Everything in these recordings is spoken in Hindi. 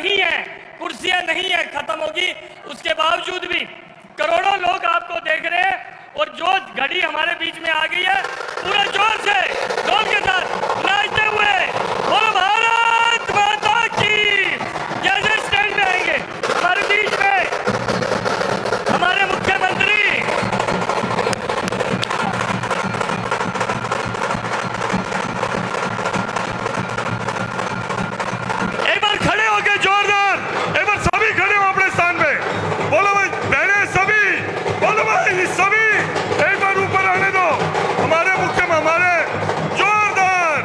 नहीं है, कुर्सियां नहीं है, खत्म होगी। उसके बावजूद भी करोड़ों लोग आपको देख रहे हैं और जो घड़ी हमारे बीच में आ गई है, पूरे जोर से ढोल के साथ नाचते हुए बोलो भारत माता की जैसे स्टैंड में आएंगे। हमारे बीच में हमारे मुख्यमंत्री एक बार खड़े होके जोरदार, एक बार सभी खड़े हो अपने स्थान पे, बोलो भाई बहने सभी, बोलो भाई सभी, एक बार ऊपर आने दो हमारे हमारे जोरदार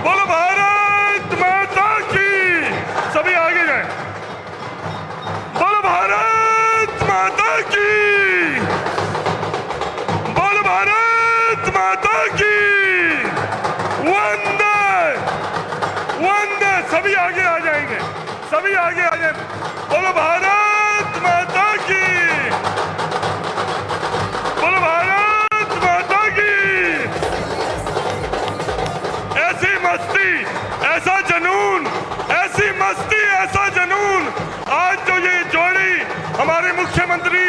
बोलो भारत माता की, सभी आगे जाए, बोलो भारत माता की, बोलो भारत माता की, वंदे वंदे, सभी आगे आ जाएंगे, सभी आगे आ जाए, बोलो भारत माता की, बोलो भारत माता की। ऐसी मस्ती, ऐसा जुनून, ऐसी मस्ती, ऐसा जुनून, आज जो ये जोड़ी हमारे मुख्यमंत्री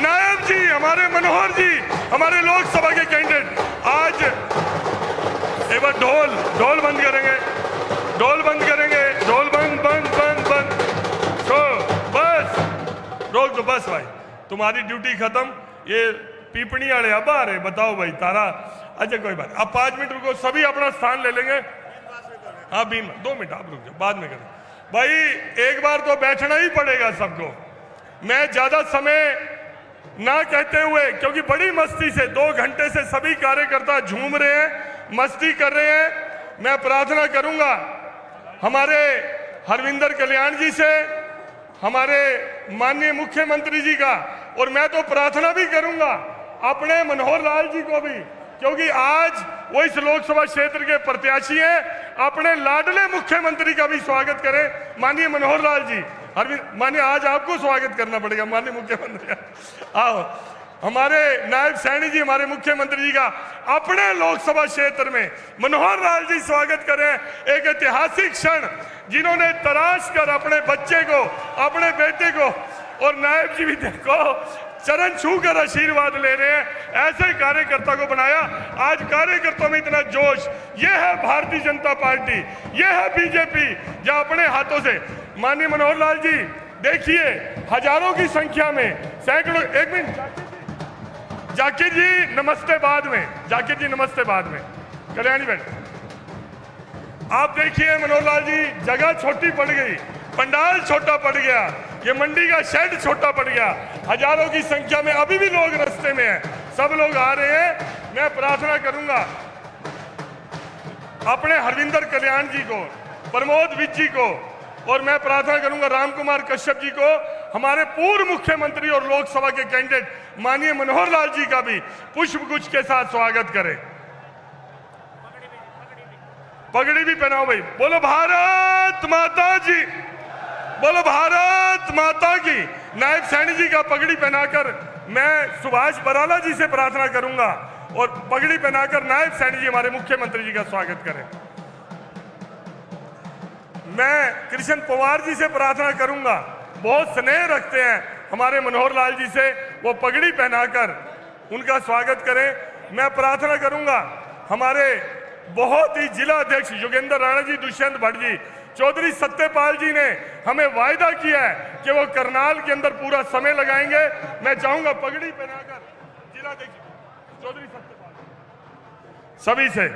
नायब जी, हमारे मनोहर जी, हमारे लोकसभा के कैंडिडेट, आज एक बार ढोल बंद करेंगे, ढोल बंद करेंगे, ढोल बंद बंद बंद बंद, तो बस रोक दो, बस भाई तुम्हारी ड्यूटी खत्म। ये पीपणी वाले अब आ रहे, बताओ भाई तारा, अच्छा कोई बात, अब 5 मिनट रुको, सभी अपना स्थान ले लेंगे। हाँ 2 मिनट आप रुक जाओ, बाद में करें भाई, एक बार तो बैठना ही पड़ेगा सबको। मैं ज्यादा समय ना कहते हुए, क्योंकि बड़ी मस्ती से 2 घंटे से सभी कार्यकर्ता झूम रहे हैं, मस्ती कर रहे हैं, मैं प्रार्थना करूंगा हमारे हरविंदर कल्याण जी से, हमारे माननीय मुख्यमंत्री जी का, और मैं तो प्रार्थना भी करूंगा अपने मनोहर लाल जी को भी, क्योंकि आज वो इस लोकसभा क्षेत्र के प्रत्याशी हैं, अपने लाडले मुख्यमंत्री का भी स्वागत करें माननीय मनोहर लाल जी। माननीय आज आपको स्वागत करना पड़ेगा माननीय मुख्यमंत्री, आओ हमारे नायब सैनी जी, हमारे मुख्यमंत्री जी का अपने लोकसभा क्षेत्र में मनोहर लाल जी स्वागत करें। एक ऐतिहासिक क्षण जिन्होंने तराश कर अपने बच्चे को, अपने बेटे को, और नायब जी भी देखो चरण छू कर आशीर्वाद ले रहे हैं, ऐसे कार्यकर्ता को बनाया। आज कार्यकर्ताओं में इतना जोश, ये है भारतीय जनता पार्टी, ये है बीजेपी, जहां अपने हाथों से माननीय मनोहर लाल जी देखिए हजारों की संख्या में, सैकड़ों, एक मिनट जाकिर जी नमस्ते बाद में, जाकिर जी नमस्ते बाद में, कल्याणी बेट आप देखिए मनोहर लाल जी, जगह छोटी पड़ गई, पंडाल छोटा पड़ गया, ये मंडी का शेड छोटा पड़ गया, हजारों की संख्या में अभी भी लोग रास्ते में हैं, सब लोग आ रहे हैं। मैं प्रार्थना करूंगा अपने हरविंदर कल्याण जी को, प्रमोद विज जी को, और मैं प्रार्थना करूंगा राम कुमार कश्यप जी को, हमारे पूर्व मुख्यमंत्री और लोकसभा के कैंडिडेट माननीय मनोहर लाल जी का भी पुष्पगुच्छ के साथ स्वागत करें। पगड़ी भी पहनाओ भाई, बोलो भारत माता जी, बोलो भारत माता की। नायब सैनी जी का पगड़ी पहनाकर मैं सुभाष बराला जी से प्रार्थना करूंगा, और पगड़ी पहनाकर नायब सैनी जी हमारे मुख्यमंत्री जी का स्वागत करें। मैं कृष्ण पवार जी से प्रार्थना करूंगा, बहुत स्नेह रखते हैं हमारे मनोहर लाल जी से, वो पगड़ी पहनाकर उनका स्वागत करें। मैं प्रार्थना करूंगा हमारे बहुत ही जिला अध्यक्ष योगेंद्र राणा जी, दुष्यंत भट्ट जी, चौधरी सत्यपाल जी ने हमें वायदा किया है कि वो करनाल के अंदर पूरा समय लगाएंगे। मैं चाहूंगा पगड़ी पहनाकर जिला अध्यक्ष चौधरी सत्यपाल सभी से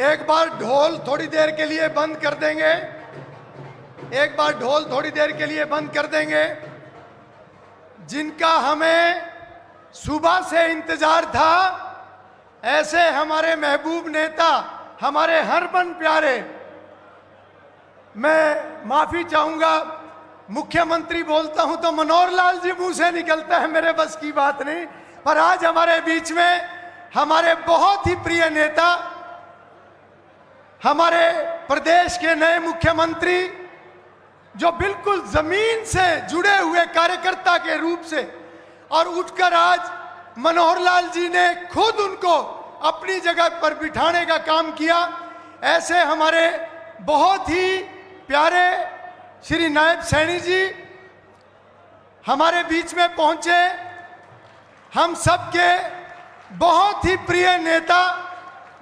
एक बार ढोल थोड़ी देर के लिए बंद कर देंगे, एक बार ढोल थोड़ी देर के लिए बंद कर देंगे। जिनका हमें सुबह से इंतजार था, ऐसे हमारे महबूब नेता, हमारे हरमन प्यारे, मैं माफी चाहूंगा मुख्यमंत्री बोलता हूं तो मनोहर लाल जी मुंह से निकलता है, मेरे बस की बात नहीं। पर आज हमारे बीच में हमारे बहुत ही प्रिय नेता, हमारे प्रदेश के नए मुख्यमंत्री, जो बिल्कुल जमीन से जुड़े हुए कार्यकर्ता के रूप से और उठकर आज मनोहर लाल जी ने खुद उनको अपनी जगह पर बिठाने का काम किया। ऐसे हमारे बहुत ही प्यारे श्री नायब सैनी जी हमारे बीच में पहुंचे, हम सबके बहुत ही प्रिय नेता,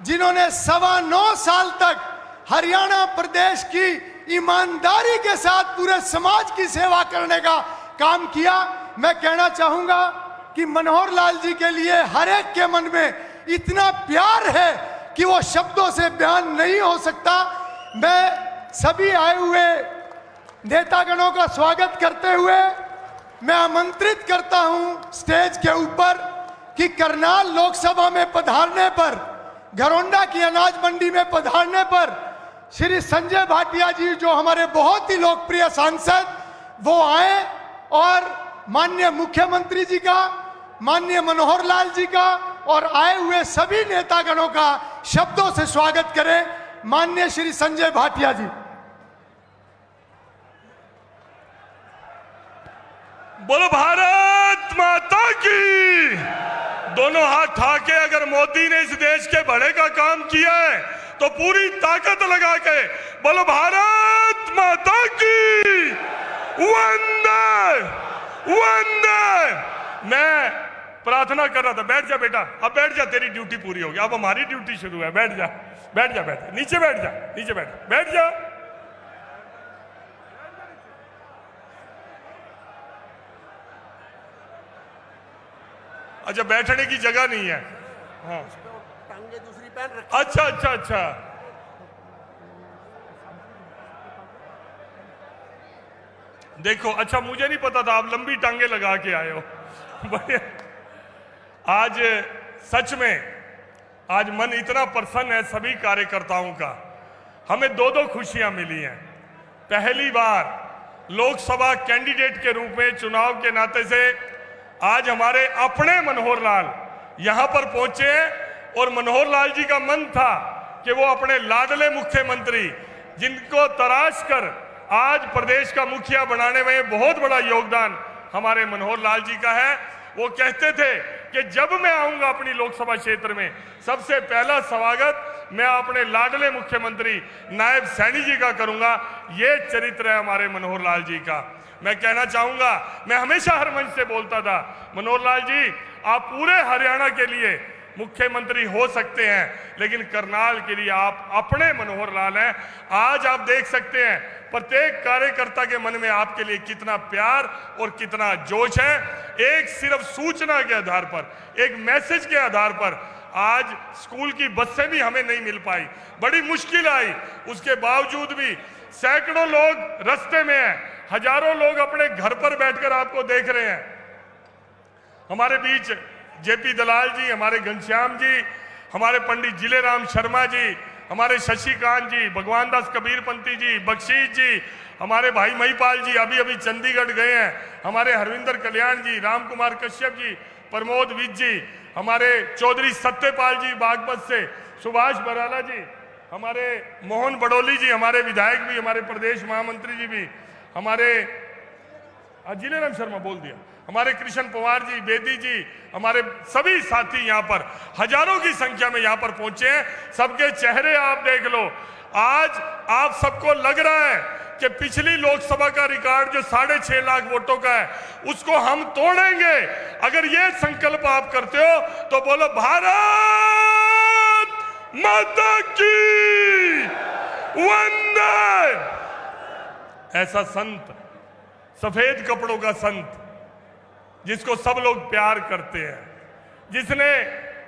जिन्होंने 9.25 साल तक हरियाणा प्रदेश की ईमानदारी के साथ पूरे समाज की सेवा करने का काम किया। मैं कहना चाहूंगा कि मनोहर लाल जी के लिए हर एक के मन में इतना प्यार है कि वो शब्दों से बयान नहीं हो सकता। मैं सभी आए हुए नेतागणों का स्वागत करते हुए मैं आमंत्रित करता हूं स्टेज के ऊपर कि करनाल लोकसभा में पधारने पर, घरौंडा की अनाज मंडी में पधारने पर श्री संजय भाटिया जी, जो हमारे बहुत ही लोकप्रिय सांसद, वो आए और माननीय मुख्यमंत्री जी का, माननीय मनोहर लाल जी का और आए हुए सभी नेतागणों का शब्दों से स्वागत करें। माननीय श्री संजय भाटिया जी। बोलो भारत माता की। दोनों हाथ उठा के अगर मोदी ने इस देश के भले का काम किया है तो पूरी ताकत लगा के बोलो भारत माता की। वंदे वंदे। मैं प्रार्थना कर रहा था, बैठ जा बेटा, अब बैठ जा, तेरी ड्यूटी पूरी होगी, अब हमारी ड्यूटी शुरू है। बैठ जा बैठ जा, बैठ जा, नीचे बैठ जा, नीचे बैठ जा। अच्छा, बैठने की जगह नहीं है। हाँ, टांगे दूसरी पहन रखी। अच्छा अच्छा अच्छा। देखो, अच्छा मुझे नहीं पता था आप लंबी टांगे लगा के आए हो। बढ़िया। आज सच में आज मन इतना प्रसन्न है सभी कार्यकर्ताओं का। हमें 2 खुशियां मिली हैं। पहली बार लोकसभा कैंडिडेट के रूप में चुनाव के नाते से आज हमारे अपने मनोहर लाल यहां पर पहुंचे हैं और मनोहर लाल जी का मन था कि वो अपने लाडले मुख्यमंत्री, जिनको तराश कर आज प्रदेश का मुखिया बनाने में बहुत बड़ा योगदान हमारे मनोहर लाल जी का है, वो कहते थे कि जब मैं आऊंगा अपनी लोकसभा क्षेत्र में सबसे पहला स्वागत मैं अपने लाडले मुख्यमंत्री नायब सैनी जी का करूंगा। ये चरित्र है हमारे मनोहर लाल जी का। मैं कहना चाहूंगा, मैं हमेशा हर मंच से बोलता था, मनोहर लाल जी आप पूरे हरियाणा के लिए मुख्यमंत्री हो सकते हैं, लेकिन करनाल के लिए आप अपने मनोहर लाल हैं। आज आप देख सकते हैं प्रत्येक कार्यकर्ता के मन में आपके लिए कितना प्यार और कितना जोश है। एक सिर्फ सूचना के आधार पर, एक मैसेज के आधार पर आज स्कूल की बसें भी हमें नहीं मिल पाई, बड़ी मुश्किल आई, उसके बावजूद भी सैकड़ों लोग रास्ते में हैं, हजारों लोग अपने घर पर बैठकर आपको देख रहे हैं। हमारे बीच जेपी दलाल जी, हमारे घनश्याम जी, हमारे पंडित जिलेराम शर्मा जी, हमारे शशिकांत जी, भगवान दास कबीरपंथी जी, बख्शीश जी, हमारे भाई महिपाल जी अभी अभी चंडीगढ़ गए हैं, हमारे हरविंदर कल्याण जी, राम कुमार कश्यप जी, प्रमोद विज जी, हमारे चौधरी सत्यपाल जी बागपत से, सुभाष बराला जी, हमारे मोहन बडोली जी, हमारे विधायक भी, हमारे प्रदेश महामंत्री जी भी, हमारे जिलेराम शर्मा बोल दिया, हमारे कृष्ण पवार जी, बेदी जी, हमारे सभी साथी यहाँ पर हजारों की संख्या में यहाँ पर पहुंचे हैं। सबके चेहरे आप देख लो। आज आप सबको लग रहा है कि पिछली लोकसभा का रिकॉर्ड जो 6.5 लाख वोटों का है उसको हम तोड़ेंगे। अगर ये संकल्प आप करते हो तो बोलो भारत माता की वंदे। ऐसा संत, सफेद कपड़ों का संत, जिसको सब लोग प्यार करते हैं, जिसने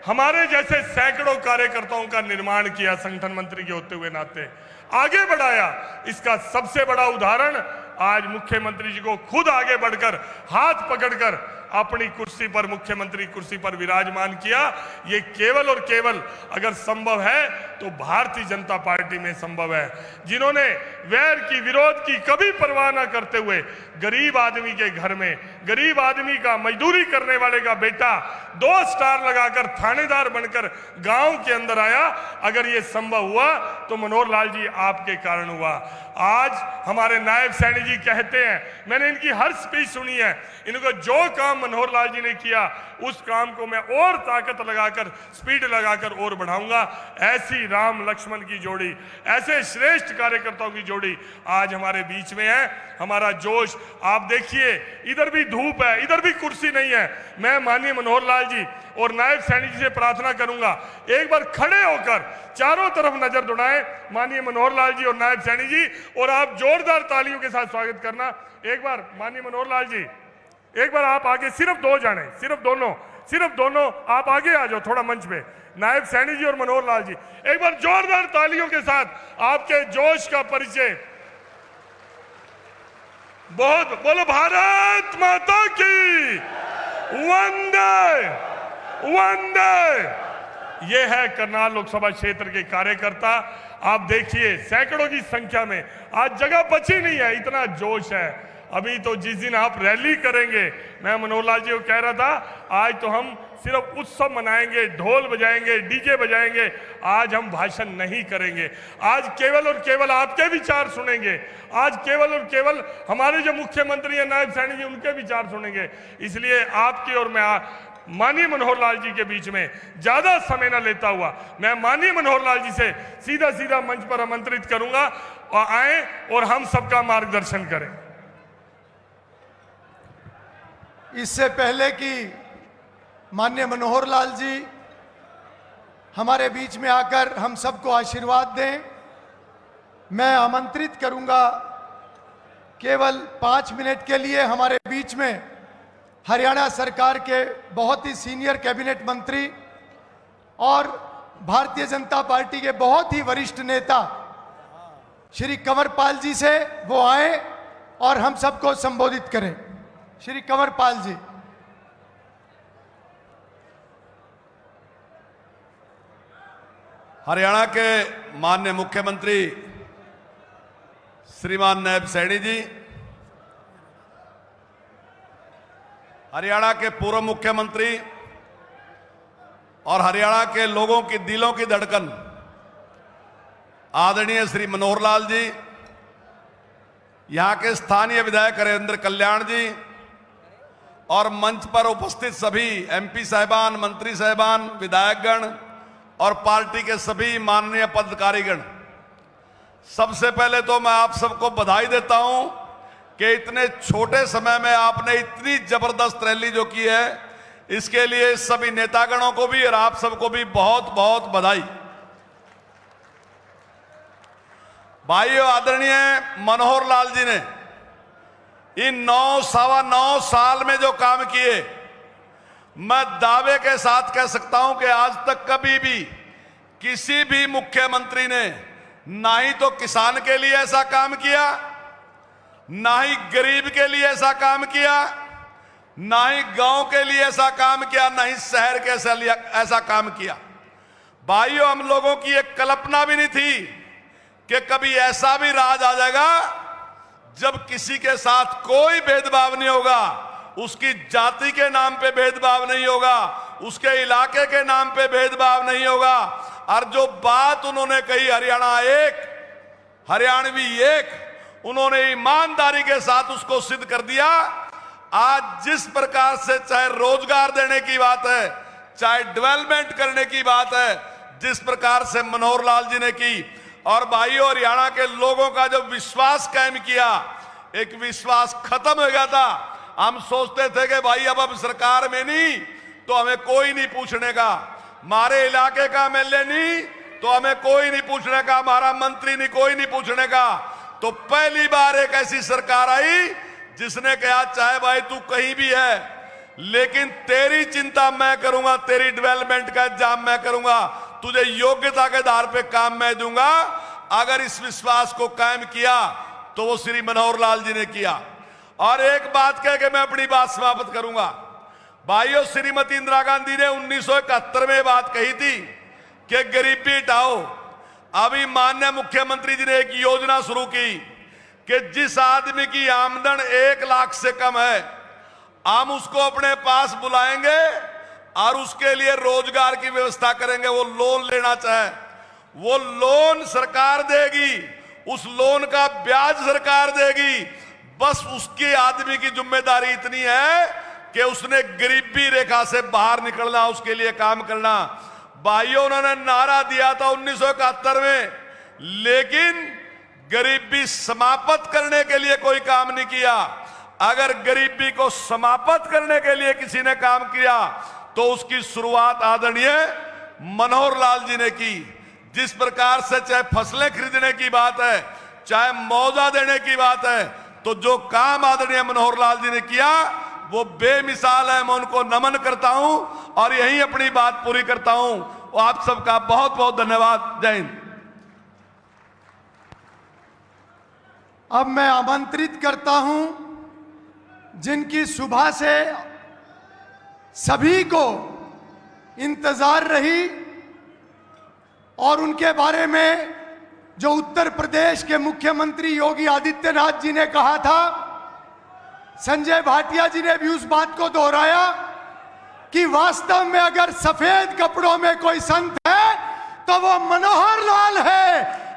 हमारे जैसे सैकड़ों कार्यकर्ताओं का निर्माण किया, संगठन मंत्री के होते हुए नाते आगे बढ़ाया, इसका सबसे बड़ा उदाहरण आज मुख्यमंत्री जी को खुद आगे बढ़कर हाथ पकड़कर अपनी कुर्सी पर, मुख्यमंत्री कुर्सी पर विराजमान किया। ये केवल और केवल अगर संभव है तो भारतीय जनता पार्टी में संभव है, जिन्होंने वैर की, विरोध की कभी परवाह न करते हुए गरीब आदमी के घर में, गरीब आदमी का, मजदूरी करने वाले का बेटा 2 स्टार लगाकर थानेदार बनकर गांव के अंदर आया। अगर ये संभव हुआ तो मनोहर लाल जी आपके कारण हुआ। आज हमारे नायब सैनी जी कहते हैं, मैंने इनकी हर स्पीच सुनी है, इनको जो काम मनोहर लाल जी ने किया उस काम को मैं और ताकत लगाकर, स्पीड लगाकर और बढ़ाऊंगा। ऐसी राम लक्ष्मण की जोड़ी, ऐसे श्रेष्ठ कार्यकर्ताओं की जोड़ी आज हमारे बीच में है। हमारा जोश आप देखिए, इधर भी धूप है, इधर भी कुर्सी नहीं है। मैं माननीय मनोहर लाल जी और नायब सैनी जी से प्रार्थना करूंगा, एक बार खड़े होकर चारों तरफ नजर दौड़ाएं माननीय मनोहर लाल जी और नायब सैनी जी, और आप जोरदार तालियों के साथ स्वागत करना। एक बार माननीय मनोहर लाल जी, एक बार आप आगे, सिर्फ 2 जाने, सिर्फ दोनों आप आगे आ जाओ थोड़ा मंच पे। नायब सैनी जी और मनोहर लाल जी, एक बार जोरदार तालियों के साथ आपके जोश का परिचय। बहुत बोलो, भारत माता की वंदे वंदे। ये है करनाल लोकसभा क्षेत्र के कार्यकर्ता। आप देखिए सैकड़ों की संख्या में, आज जगह बची नहीं है, इतना जोश है। अभी तो जिस दिन आप रैली करेंगे, मैं मनोहर लाल जी को कह रहा था, आज तो हम सिर्फ उत्सव मनाएंगे, ढोल बजाएंगे, डीजे बजाएंगे, आज हम भाषण नहीं करेंगे। आज केवल और केवल आपके विचार सुनेंगे, आज केवल और केवल हमारे जो मुख्यमंत्री हैं नायब सैनी जी, उनके विचार सुनेंगे। इसलिए आपकी और मैं माननीय मनोहर लाल जी के बीच में ज्यादा समय न लेता हुआ मैं माननीय मनोहर लाल जी से सीधा मंच पर आमंत्रित करूंगा और आए और हम सबका मार्गदर्शन करें। इससे पहले कि माननीय मनोहर लाल जी हमारे बीच में आकर हम सबको आशीर्वाद दें, मैं आमंत्रित करूंगा केवल 5 मिनट के लिए हमारे बीच में हरियाणा सरकार के बहुत ही सीनियर कैबिनेट मंत्री और भारतीय जनता पार्टी के बहुत ही वरिष्ठ नेता श्री कंवरपाल जी से वो आए और हम सबको संबोधित करें। श्री कंवरपाल जी। हरियाणा के माननीय मुख्यमंत्री श्रीमान नायब सैनी जी, हरियाणा के पूर्व मुख्यमंत्री और हरियाणा के लोगों की दिलों की धड़कन आदरणीय श्री मनोहर लाल जी, यहां के स्थानीय विधायक हरेंद्र कल्याण जी और मंच पर उपस्थित सभी एमपी साहिबान, मंत्री साहिबान, विधायकगण और पार्टी के सभी माननीय पदाधिकारीगण, सबसे पहले तो मैं आप सबको बधाई देता हूं कि इतने छोटे समय में आपने इतनी जबरदस्त रैली जो की है, इसके लिए सभी नेतागणों को भी और आप सबको भी बहुत बहुत बधाई। भाइयों, आदरणीय मनोहर लाल जी ने इन 9-9.25 साल में जो काम किए, मैं दावे के साथ कह सकता हूं कि आज तक कभी भी किसी भी मुख्यमंत्री ने ना ही तो किसान के लिए ऐसा काम किया, ना ही गरीब के लिए ऐसा काम किया, ना ही गांव के लिए ऐसा काम किया, ना ही शहर के ऐसा काम किया। भाइयों, हम लोगों की एक कल्पना भी नहीं थी कि कभी ऐसा भी राज आ जाएगा जब किसी के साथ कोई भेदभाव नहीं होगा, उसकी जाति के नाम पे भेदभाव नहीं होगा, उसके इलाके के नाम पे भेदभाव नहीं होगा। और जो बात उन्होंने कही, हरियाणा एक, हरियाणवी एक, उन्होंने ईमानदारी के साथ उसको सिद्ध कर दिया। आज जिस प्रकार से चाहे रोजगार देने की बात है, चाहे डेवलपमेंट करने की बात है, जिस प्रकार से मनोहर लाल जी ने की, और भाइयों हरियाणा के लोगों का जो विश्वास कायम किया, एक विश्वास खत्म हो गया था। हम सोचते थे कि भाई अब सरकार में नहीं तो हमें कोई नहीं पूछने का, हमारे इलाके का एमएलए नहीं तो हमें कोई नहीं पूछने का, हमारा मंत्री नहीं, कोई नहीं पूछने का। तो पहली बार एक ऐसी सरकार आई जिसने कहा, चाहे भाई तू कहीं भी है, लेकिन तेरी चिंता मैं करूंगा, तेरी डेवलपमेंट का इंतजाम मैं करूंगा, तुझे योग्यता के आधार पे काम मैं दूंगा। अगर इस विश्वास को कायम किया तो वो श्री मनोहर लाल जी ने किया। और एक बात कह के मैं अपनी बात समाप्त करूंगा। भाइयों, श्रीमती इंदिरा गांधी ने 1971 में बात कही थी कि गरीबी हटाओ। अभी माननीय मुख्यमंत्री जी ने एक योजना शुरू की कि जिस आदमी की आमदन 1 लाख से कम है, हम उसको अपने पास बुलाएंगे और उसके लिए रोजगार की व्यवस्था करेंगे। वो लोन लेना चाहे, वो लोन सरकार देगी, उस लोन का ब्याज सरकार देगी। बस उसके आदमी की जिम्मेदारी इतनी है कि उसने गरीबी रेखा से बाहर निकलना, उसके लिए काम करना। भाइयों, उन्होंने नारा दिया था 1971 में, लेकिन गरीबी समाप्त करने के लिए कोई काम नहीं किया। अगर गरीबी को समाप्त करने के लिए किसी ने काम किया तो उसकी शुरुआत आदरणीय मनोहर लाल जी ने की। जिस प्रकार से चाहे फसलें खरीदने की बात है, चाहे मुआवजा देने की बात है, तो जो काम आदरणीय मनोहर लाल जी ने किया वो बेमिसाल है। मैं उनको नमन करता हूं और यही अपनी बात पूरी करता हूं। आप सबका बहुत बहुत धन्यवाद। जय हिंद। अब मैं आमंत्रित करता हूं जिनकी सुबह से सभी को इंतजार रही और उनके बारे में जो उत्तर प्रदेश के मुख्यमंत्री योगी आदित्यनाथ जी ने कहा था, संजय भाटिया जी ने भी उस बात को दोहराया कि वास्तव में अगर सफेद कपड़ों में कोई संत है तो वो मनोहर लाल है।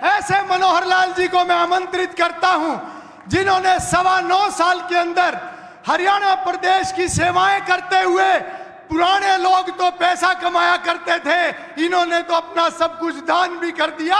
ऐसे मनोहर लाल जी को मैं आमंत्रित करता हूं जिन्होंने 9.25 साल के अंदर हरियाणा प्रदेश की सेवाएं करते हुए, पुराने लोग तो पैसा कमाया करते थे, इन्होंने तो अपना सब कुछ दान भी कर दिया,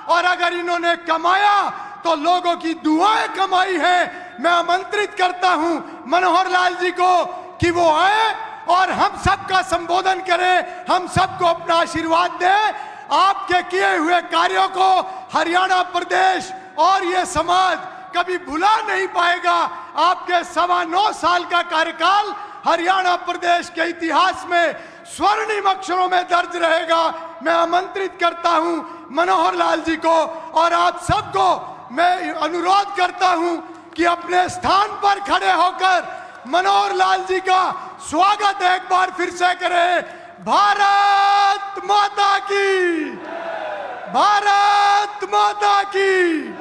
और अगर इन्होंने कमाया तो लोगों की दुआएं कमाई है। मैं आमंत्रित करता हूं मनोहर लाल जी को कि वो आए और हम सबका संबोधन करें, हम सबको अपना आशीर्वाद दें। आपके किए हुए कार्यों को हरियाणा प्रदेश और ये समाज कभी भुला नहीं पाएगा। आपके 9.25 साल का कार्यकाल हरियाणा प्रदेश के इतिहास में स्वर्णिम अक्षरों में दर्ज रहेगा। मैं आमंत्रित करता हूं मनोहर लाल जी को और आप सबको मैं अनुरोध करता हूं कि अपने स्थान पर खड़े होकर मनोहर लाल जी का स्वागत एक बार फिर से करें। भारत माता की, भारत माता की।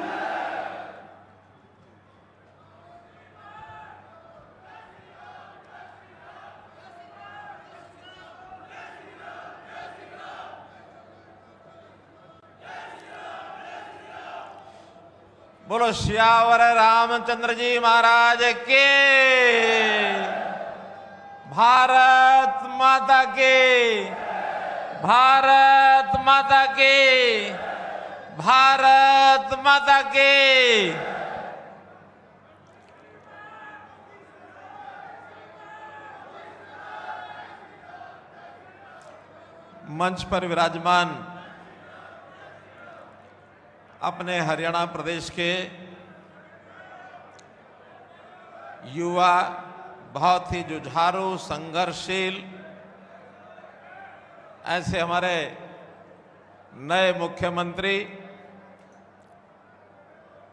बोलो श्यावर रामचंद्र जी महाराज के। भारत माता के, भारत माता के, भारत माता के। मंच पर विराजमान अपने हरियाणा प्रदेश के युवा, बहुत ही जुझारू, संघर्षशील, ऐसे हमारे नए मुख्यमंत्री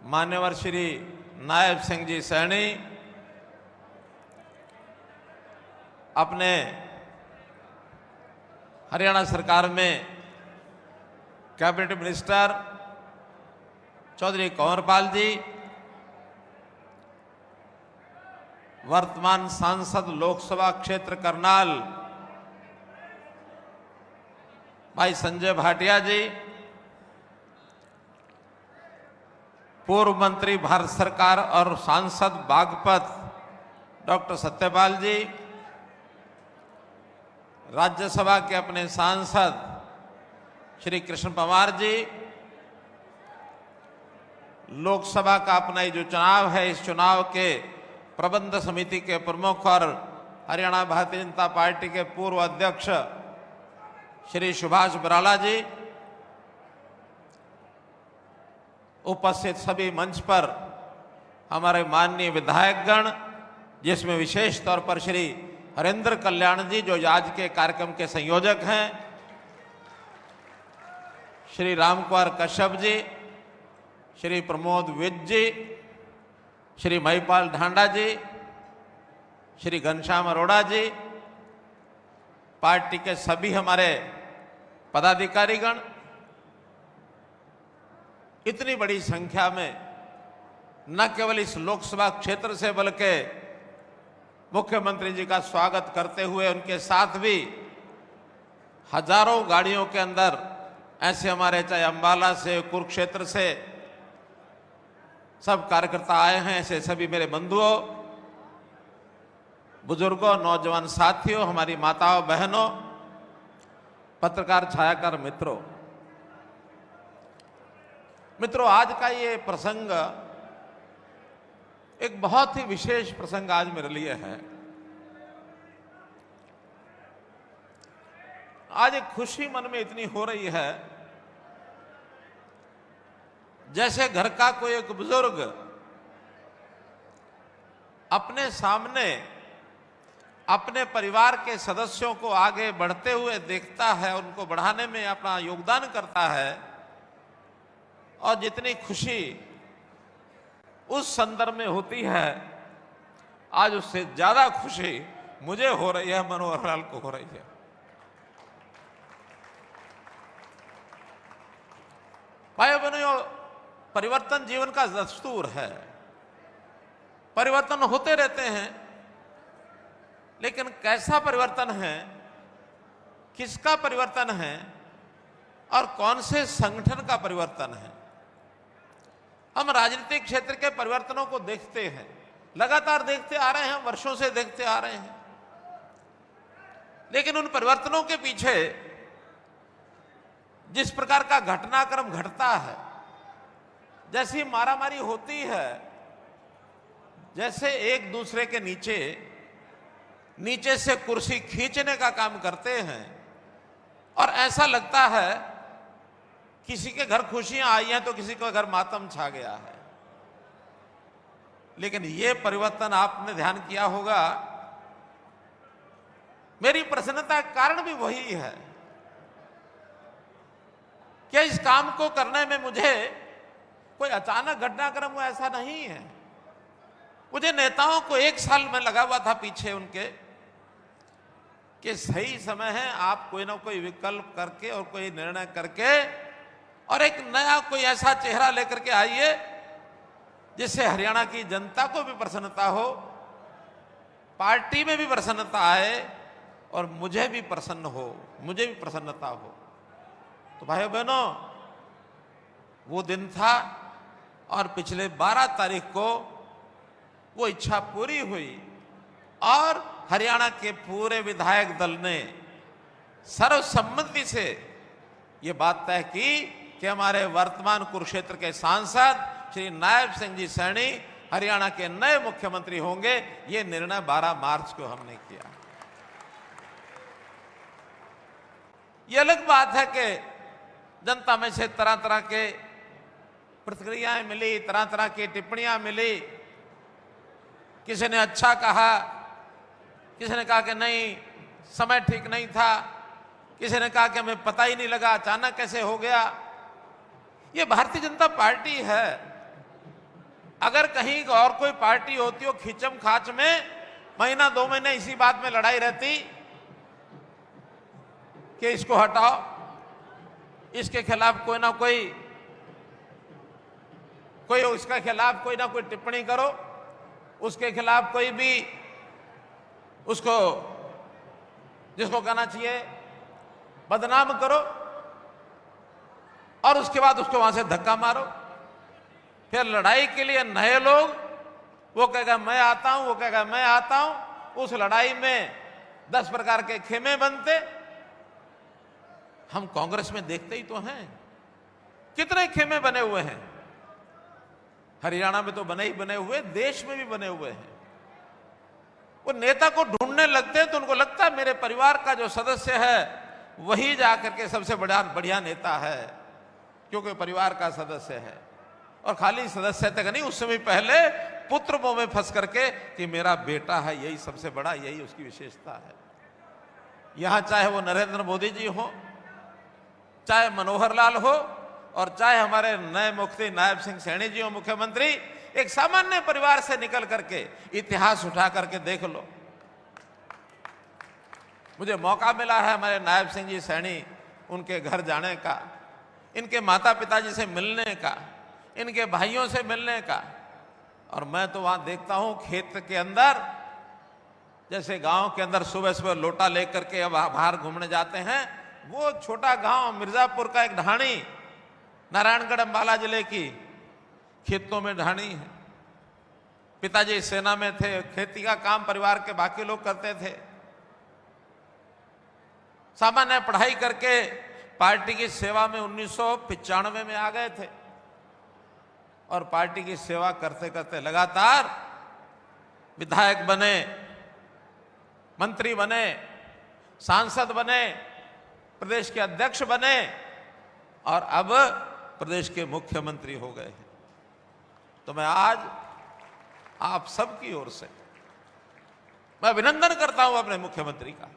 मान्यवर श्री नायब सिंह जी सैनी अपने हरियाणा सरकार में कैबिनेट मिनिस्टर चौधरी कंवरपाल जी, वर्तमान सांसद लोकसभा क्षेत्र करनाल भाई संजय भाटिया जी, पूर्व मंत्री भारत सरकार और सांसद बागपत डॉक्टर सत्यपाल जी, राज्यसभा के अपने सांसद श्री कृष्ण पंवार जी, लोकसभा का अपना ये जो चुनाव है, इस चुनाव के प्रबंध समिति के प्रमुख और हरियाणा भारतीय जनता पार्टी के पूर्व अध्यक्ष श्री सुभाष बराला जी, उपस्थित सभी मंच पर हमारे माननीय विधायकगण, जिसमें विशेष तौर पर श्री हरेंद्र कल्याण जी जो आज के कार्यक्रम के संयोजक हैं, श्री रामकुमार कश्यप जी, श्री प्रमोद विज जी, श्री महिपाल ढांडा जी, श्री घनश्याम अरोड़ा जी, पार्टी के सभी हमारे पदाधिकारीगण, इतनी बड़ी संख्या में न केवल इस लोकसभा क्षेत्र से बल्कि मुख्यमंत्री जी का स्वागत करते हुए उनके साथ भी हजारों गाड़ियों के अंदर ऐसे हमारे चाहे अंबाला से, कुरुक्षेत्र से सब कार्यकर्ता आए हैं। ऐसे सभी मेरे बंधुओं, बुजुर्गों, नौजवान साथियों, हमारी माताओं, बहनों, पत्रकार, छायाकार मित्रों, आज का ये प्रसंग एक बहुत ही विशेष प्रसंग आज मेरे लिए है। आज एक खुशी मन में इतनी हो रही है जैसे घर का कोई एक बुजुर्ग अपने सामने अपने परिवार के सदस्यों को आगे बढ़ते हुए देखता है, उनको बढ़ाने में अपना योगदान करता है, और जितनी खुशी उस संदर्भ में होती है, आज उससे ज्यादा खुशी मुझे हो रही है, मनोहर लाल को हो रही है। भाइयों बहनों, परिवर्तन जीवन का दस्तूर है, परिवर्तन होते रहते हैं, लेकिन कैसा परिवर्तन है, किसका परिवर्तन है और कौन से संगठन का परिवर्तन है। हम राजनीतिक क्षेत्र के परिवर्तनों को देखते हैं, लगातार देखते आ रहे हैं, वर्षों से देखते आ रहे हैं, लेकिन उन परिवर्तनों के पीछे जिस प्रकार का घटनाक्रम घटता है, जैसी मारामारी होती है, जैसे एक दूसरे के नीचे से कुर्सी खींचने का काम करते हैं, और ऐसा लगता है किसी के घर खुशियां आई हैं तो किसी के घर मातम छा गया है। लेकिन ये परिवर्तन आपने ध्यान किया होगा, मेरी प्रसन्नता का कारण भी वही है कि इस काम को करने में मुझे कोई अचानक घटनाक्रम हुआ, ऐसा नहीं है। मुझे नेताओं को 1 साल में लगा हुआ था पीछे उनके कि सही समय है, आप कोई ना कोई विकल्प करके और कोई निर्णय करके और एक नया कोई ऐसा चेहरा लेकर के आइए जिससे हरियाणा की जनता को भी प्रसन्नता हो, पार्टी में भी प्रसन्नता आए और मुझे भी प्रसन्नता हो। तो भाइयों बहनों, वो दिन था और पिछले 12 तारीख को वो इच्छा पूरी हुई और हरियाणा के पूरे विधायक दल ने सर्वसम्मति से ये बात तय की कि हमारे वर्तमान कुरुक्षेत्र के सांसद श्री नायब सिंह जी सैनी हरियाणा के नए मुख्यमंत्री होंगे। ये निर्णय 12 मार्च को हमने किया। ये अलग बात है कि जनता में से तरह तरह के प्रतिक्रियाएं मिली, तरह तरह की टिप्पणियां मिली। किसी ने अच्छा कहा, किसी ने कहा कि नहीं समय ठीक नहीं था, किसी ने कहा कि हमें पता ही नहीं लगा, अचानक कैसे हो गया। ये भारतीय जनता पार्टी है। अगर कहीं और कोई पार्टी होती हो खींचम खाच में महीना 2 महीने इसी बात में लड़ाई रहती कि इसको हटाओ, इसके खिलाफ कोई ना कोई उसके खिलाफ कोई ना कोई टिप्पणी करो, उसके खिलाफ कोई भी उसको जिसको कहना चाहिए बदनाम करो और उसके बाद उसको वहां से धक्का मारो। फिर लड़ाई के लिए नए लोग, वो कहेगा मैं आता हूं, वो कहेगा मैं आता हूं। उस लड़ाई में 10 प्रकार के खेमे बनते। हम कांग्रेस में देखते ही तो हैं कितने खेमे बने हुए हैं। हरियाणा में तो बने ही बने हुए, देश में भी बने हुए हैं। वो नेता को ढूंढने लगते हैं तो उनको लगता है मेरे परिवार का जो सदस्य है वही जाकर के सबसे बढ़िया नेता है, क्योंकि परिवार का सदस्य है। और खाली सदस्य तक नहीं, उस समय पहले पुत्र मोह में फंस करके कि मेरा बेटा है, यही सबसे बड़ा, यही उसकी विशेषता है। यहां चाहे वो नरेंद्र मोदी जी हो, चाहे मनोहर लाल हो और चाहे हमारे नए मुख्यमंत्री नायब सिंह सैनी जी हो मुख्यमंत्री, एक सामान्य परिवार से निकल करके इतिहास उठा करके देख लो। मुझे मौका मिला है हमारे नायब सिंह जी सैनी उनके घर जाने का, इनके माता पिताजी से मिलने का, इनके भाइयों से मिलने का। और मैं तो वहां देखता हूं खेत के अंदर, जैसे गांव के अंदर सुबह सुबह लोटा लेकर के अब बाहर घूमने जाते हैं, वो छोटा गांव मिर्जापुर का एक ढाणी, नारायणगढ़ अंबाला जिले की खेतों में ढाणी है। पिताजी सेना में थे, खेती का काम परिवार के बाकी लोग करते थे। सामान्य पढ़ाई करके पार्टी की सेवा में 1995 में आ गए थे और पार्टी की सेवा करते करते लगातार विधायक बने, मंत्री बने, सांसद बने, प्रदेश के अध्यक्ष बने और अब प्रदेश के मुख्यमंत्री हो गए हैं। तो मैं आज आप सबकी ओर से मैं अभिनंदन करता हूं अपने मुख्यमंत्री का।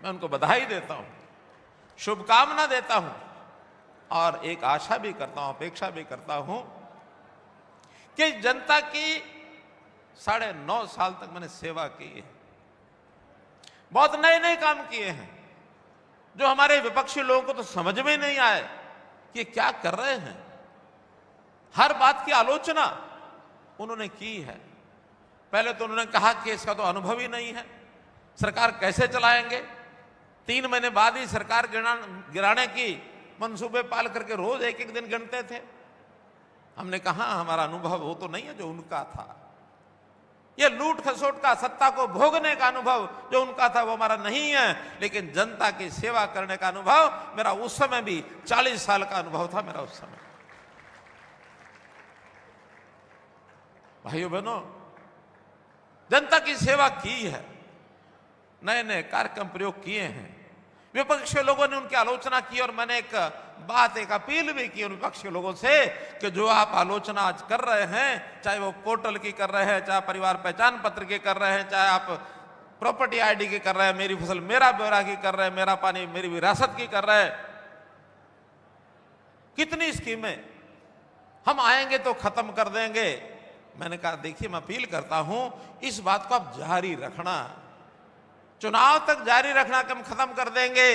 मैं उनको बधाई देता हूं, शुभकामना देता हूं और एक आशा भी करता हूं, अपेक्षा भी करता हूं कि जनता की 9.5 साल तक मैंने सेवा की है, बहुत नए नए काम किए हैं जो हमारे विपक्षी लोगों को तो समझ में नहीं आए कि क्या कर रहे हैं। हर बात की आलोचना उन्होंने की है। पहले तो उन्होंने कहा कि इसका तो अनुभव ही नहीं है, सरकार कैसे चलाएंगे। 3 महीने बाद ही सरकार गिराने की मंसूबे पाल करके रोज एक एक दिन गिनते थे। हमने कहा हमारा अनुभव वो तो नहीं है जो उनका था, ये लूट खसोट का, सत्ता को भोगने का अनुभव जो उनका था वो हमारा नहीं है, लेकिन जनता की सेवा करने का अनुभव मेरा उस समय भी 40 साल का अनुभव था मेरा उस समय। भाइयों बहनों, जनता की सेवा की है, नए नए कार्यक्रम प्रयोग किए हैं। विपक्षी लोगों ने उनकी आलोचना की और मैंने एक अपील भी की उन विपक्षी लोगों से कि जो आप आलोचना आज कर रहे हैं, चाहे वो पोर्टल की कर रहे हैं, चाहे परिवार पहचान पत्र की कर रहे हैं, चाहे आप प्रॉपर्टी आईडी की कर रहे हैं, मेरी फसल मेरा ब्यौरा की कर रहे हैं, मेरा पानी मेरी विरासत की कर रहे हैं, कितनी स्कीमें हम आएंगे तो खत्म कर देंगे। मैंने कहा देखिए, मैं अपील करता हूं इस बात को आप जारी रखना, चुनाव तक जारी रखना कि हम खत्म कर देंगे।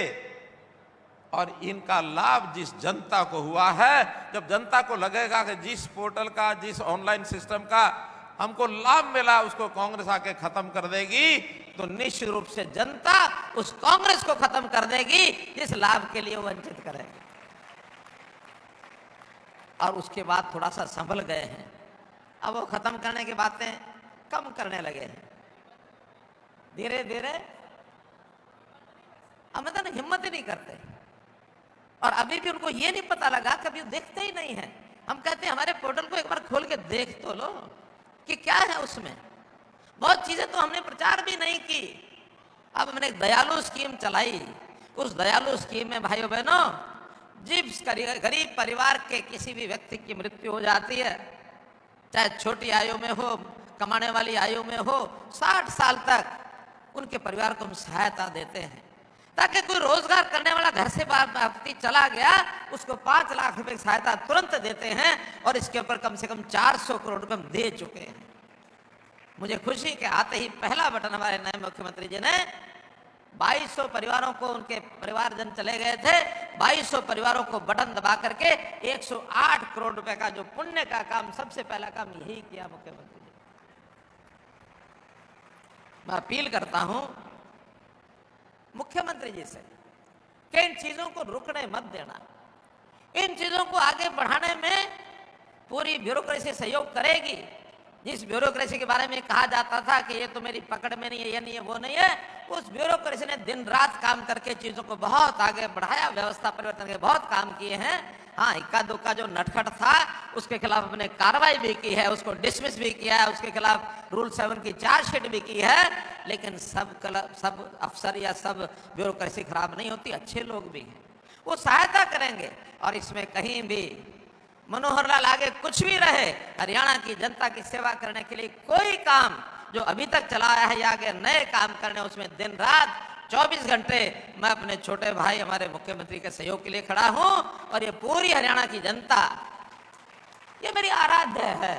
और इनका लाभ जिस जनता को हुआ है, जब जनता को लगेगा कि जिस पोर्टल का, जिस ऑनलाइन सिस्टम का हमको लाभ मिला उसको कांग्रेस आके खत्म कर देगी, तो निश्चित रूप से जनता उस कांग्रेस को खत्म कर देगी जिस लाभ के लिए वंचित करेगी। और उसके बाद थोड़ा सा संभल गए हैं, अब वो खत्म करने की बातें कम करने लगे हैं धीरे धीरे। अब मतलब हिम्मत ही नहीं करते और अभी भी उनको ये नहीं पता लगा, कभी देखते ही नहीं है। हम कहते हैं हमारे पोर्टल को एक बार खोल के देख तो लो कि क्या है उसमें। बहुत चीजें तो हमने प्रचार भी नहीं की। अब हमने एक दयालु स्कीम चलाई, उस दयालु स्कीम में भाइयों बहनों, जिस गरीब परिवार के किसी भी व्यक्ति की मृत्यु हो जाती है, चाहे छोटी आयु में हो, कमाने वाली आयु में हो, 60 साल तक उनके परिवार को हम सहायता देते हैं, ताकि कोई रोजगार करने वाला घर से व्यक्ति चला गया उसको 5 लाख रुपए की सहायता तुरंत देते हैं और इसके ऊपर कम से कम 400 करोड़ रुपए हम दे चुके हैं। मुझे खुशी के आते ही पहला बटन हमारे नए मुख्यमंत्री जी ने 2200 परिवारों को, उनके परिवारजन चले गए थे, 2200 परिवारों को बटन दबा करके 108 करोड़ रुपए का जो पुण्य का काम, सबसे पहला काम यही किया मुख्यमंत्री जी। मैं अपील करता हूं मुख्यमंत्री जी से कि इन चीजों को रुकने मत देना, इन चीजों को आगे बढ़ाने में पूरी ब्यूरोक्रेसी सहयोग करेगी। जिस ब्यूरोक्रेसी के बारे में कहा जाता था कि ये तो मेरी पकड़ में नहीं है, ये नहीं है, वो नहीं है, उस ब्यूरोक्रेसी ने दिन रात काम करके चीजों को बहुत आगे बढ़ाया, व्यवस्था परिवर्तन के बहुत काम किए हैं। हाँ, इक्का दुक्का जो नटखट था उसके खिलाफ अपने कार्रवाई भी की है, उसको डिसमिस भी किया है, उसके खिलाफ रूल 7 की चार्जशीट भी की है। लेकिन सब अफसर या सब ब्यूरोक्रेसी खराब नहीं होती, अच्छे लोग भी हैं, वो सहायता करेंगे। और इसमें कहीं भी मनोहर लाल आगे कुछ भी रहे, हरियाणा की जनता की सेवा करने के लिए कोई काम जो अभी तक चलाया है या आगे नए काम करने, उसमें दिन रात 24 घंटे मैं अपने छोटे भाई हमारे मुख्यमंत्री के सहयोग के लिए खड़ा हूं। और ये पूरी हरियाणा की जनता ये मेरी आराध्य है,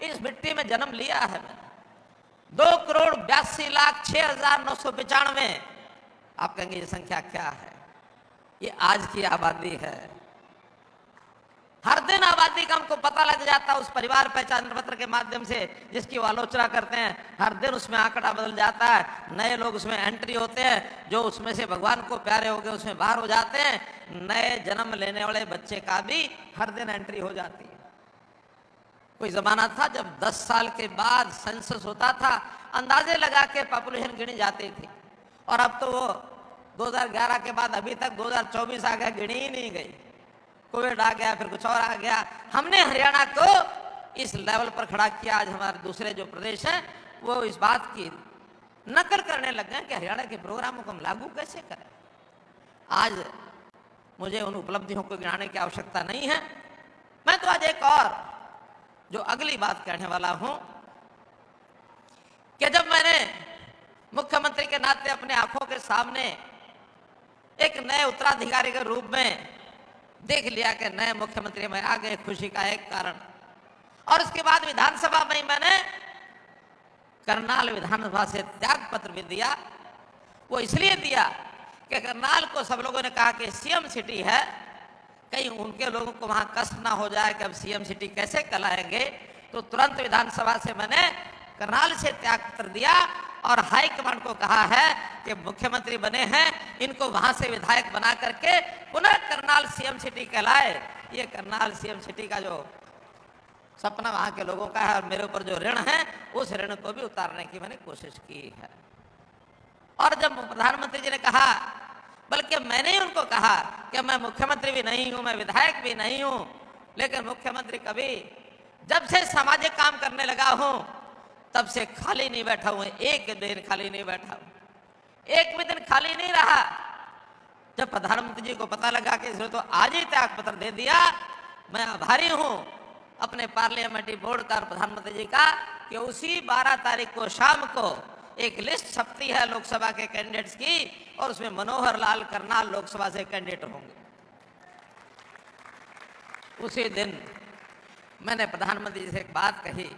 इस मिट्टी में जन्म लिया है मैंने। 2,82,06,995। आप कहेंगे ये संख्या क्या है? ये आज की आबादी है। हर दिन आबादी का हमको पता लग जाता है उस परिवार पहचान पत्र के माध्यम से जिसकी वो आलोचना करते हैं। हर दिन उसमें आंकड़ा बदल जाता है, नए लोग उसमें एंट्री होते हैं, जो उसमें से भगवान को प्यारे हो गए उसमें बाहर हो जाते हैं। नए जन्म लेने वाले बच्चे का भी हर दिन एंट्री हो जाती है। कोई जमाना था जब 10 साल के बाद सेंसस होता था, अंदाजे लगा के पॉपुलेशन गिनी जाती थी, और अब तो वो 2011 के बाद अभी तक 2024 आ गया, गिनी ही नहीं गई। कोविड आ गया, फिर कुछ और आ गया। हमने हरियाणा को इस लेवल पर खड़ा किया। आज हमारे दूसरे जो प्रदेश हैं वो इस बात की नकल करने लग गए कि हरियाणा के प्रोग्रामों को हम लागू कैसे करें। आज मुझे उन उपलब्धियों को गिनाने की आवश्यकता नहीं है। मैं तो आज एक और जो अगली बात कहने वाला हूं कि जब मैंने मुख्यमंत्री के नाते अपने आंखों के सामने एक नए उत्तराधिकारी के रूप में देख लिया कि नए मुख्यमंत्री में आ गए, खुशी का एक कारण, और उसके बाद विधानसभा में मैंने करनाल विधानसभा से त्याग पत्र भी दिया। वो इसलिए दिया कि करनाल को सब लोगों ने कहा कि सीएम सिटी है, कहीं उनके लोगों को वहां कष्ट ना हो जाए कि अब सीएम सिटी कैसे कहलाएंगे। तो तुरंत विधानसभा से मैंने करनाल से त्याग पत्र दिया और हाईकमांड को कहा है कि मुख्यमंत्री बने हैं, इनको वहां से विधायक बना करके पुनः करनाल सीएम सिटी कहलाए। ये करनाल सीएम सिटी का जो सपना वहां के लोगों का है और मेरे ऊपर जो ऋण है, उस ऋण को भी उतारने की मैंने कोशिश की है। और जब प्रधानमंत्री जी ने कहा, बल्कि मैंने ही उनको कहा कि मैं मुख्यमंत्री भी नहीं हूं, मैं विधायक भी नहीं हूं, लेकिन मुख्यमंत्री कभी जब से सामाजिक काम करने लगा हूं तब से खाली नहीं बैठा हूं, एक दिन खाली नहीं बैठा हूं, एक भी दिन खाली नहीं रहा। जब प्रधानमंत्री जी को पता लगा कि इसने तो आज ही त्याग पत्र दे दिया, मैं आभारी हूं अपने पार्लियामेंट्री बोर्ड का और प्रधानमंत्री जी का कि उसी 12 तारीख को शाम को एक लिस्ट छपती है लोकसभा के कैंडिडेट्स की, और उसमें मनोहर लाल करनाल लोकसभा से कैंडिडेट होंगे। उसी दिन मैंने प्रधानमंत्री जी से एक बात कही,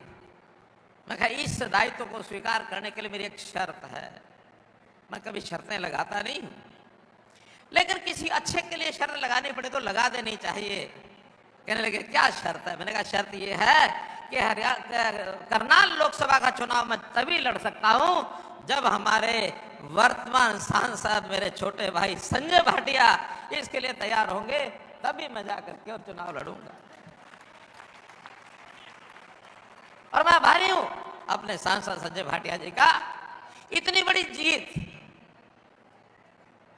मैं कहा इस दायित्व को स्वीकार करने के लिए मेरी एक शर्त है। मैं कभी शर्तें लगाता नहीं हूं, लेकिन किसी अच्छे के लिए शर्त लगानी पड़े तो लगा देनी चाहिए। कहने लगे क्या शर्त है? मैंने कहा शर्त ये है कि करनाल लोकसभा का चुनाव मैं तभी लड़ सकता हूं जब हमारे वर्तमान सांसद मेरे छोटे भाई संजय भाटिया इसके लिए तैयार होंगे, तभी मैं जाकर के और चुनाव लड़ूंगा। और मैं आभारी हूं अपने सांसद संजय भाटिया जी का। इतनी बड़ी जीत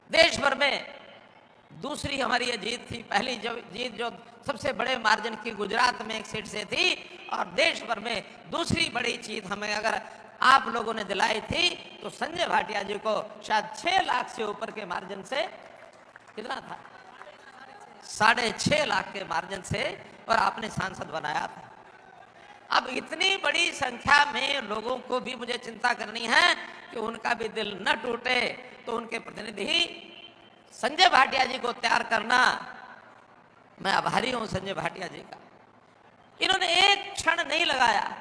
देश भर में, दूसरी हमारी ये जीत थी। पहली जीत जो सबसे बड़े मार्जिन की गुजरात में एक सीट से थी, और देश भर में दूसरी बड़ी जीत हमें अगर आप लोगों ने दिलाई थी तो संजय भाटिया जी को शायद 6 लाख से ऊपर के मार्जिन से, कितना था, 6.5 लाख के मार्जिन से, और आपने सांसद बनाया था। अब इतनी बड़ी संख्या में लोगों को भी मुझे चिंता करनी है कि उनका भी दिल न टूटे, तो उनके प्रतिनिधि संजय भाटिया जी को तैयार करना। मैं आभारी हूं संजय भाटिया जी का। इन्होंने एक क्षण नहीं लगाया,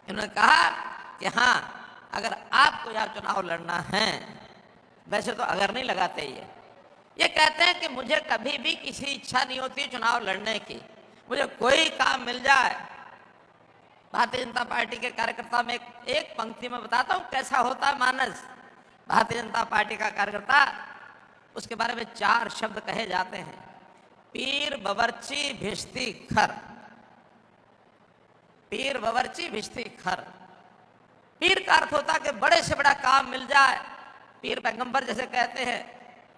इन्होंने कहा कि हाँ अगर आपको यह चुनाव लड़ना है, वैसे तो अगर नहीं लगाते ये कहते हैं कि मुझे कभी भी किसी इच्छा नहीं होती चुनाव लड़ने की, मुझे कोई काम मिल जाए। भारतीय जनता पार्टी के कार्यकर्ता में एक पंक्ति में बताता हूं कैसा होता है मानस। भारतीय जनता पार्टी का कार्यकर्ता, उसके बारे में 4 शब्द कहे जाते हैं, पीर बबरची भिश्ती खर। पीर बबरची भिश्ती खर। पीर का अर्थ होता है कि बड़े से बड़ा काम मिल जाए। पीर पैगंबर जैसे कहते हैं,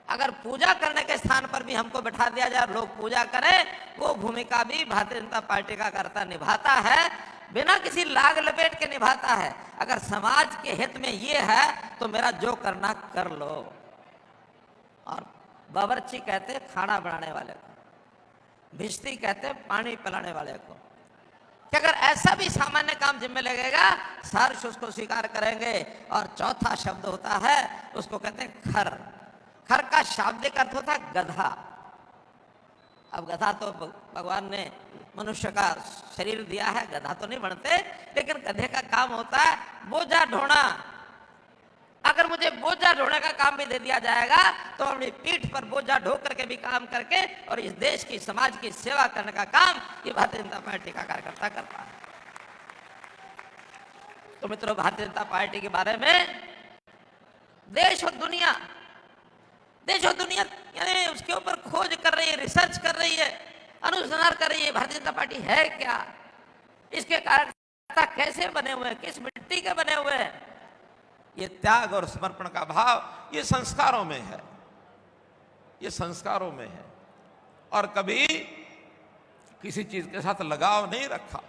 अगर पूजा करने के स्थान पर भी हमको बैठा दिया जाए, लोग पूजा करें, वो भूमिका भी भारतीय जनता पार्टी का कार्यकर्ता निभाता है, बिना किसी लाग लपेट के निभाता है। अगर समाज के हित में ये है तो मेरा जो करना कर लो। और बावर्ची कहते हैं खाना बनाने वाले को, भिश्ती कहते हैं पानी पिलाने वाले को, कि अगर ऐसा भी सामान्य काम जिम्मे लगेगा, सहर्ष उसको स्वीकार करेंगे। और चौथा शब्द होता है, उसको कहते हैं खर। खर का शाब्दिक अर्थ होता है गधा। अब गधा तो भगवान ने मनुष्य का शरीर दिया है, गधा तो नहीं बनते, लेकिन गधे का काम होता है बोझा ढोना। अगर मुझे बोझा ढोने का काम भी दे दिया जाएगा तो अपनी पीठ पर बोझा ढो करके भी काम करके और इस देश की समाज की सेवा करने का काम ये भारतीय जनता पार्टी का कार्यकर्ता करता है। तो मित्रों, भारतीय जनता पार्टी के बारे में देश और दुनिया यानी उसके ऊपर खोज कर रही है, रिसर्च कर रही है, अनुसंधान कर रही है। भारतीय जनता पार्टी है क्या, इसके कार्यकर्ता कैसे बने हुए हैं, किस मिट्टी के बने हुए हैं। ये त्याग और समर्पण का भाव ये संस्कारों में है, ये संस्कारों में है। और कभी किसी चीज के साथ लगाव नहीं रखा।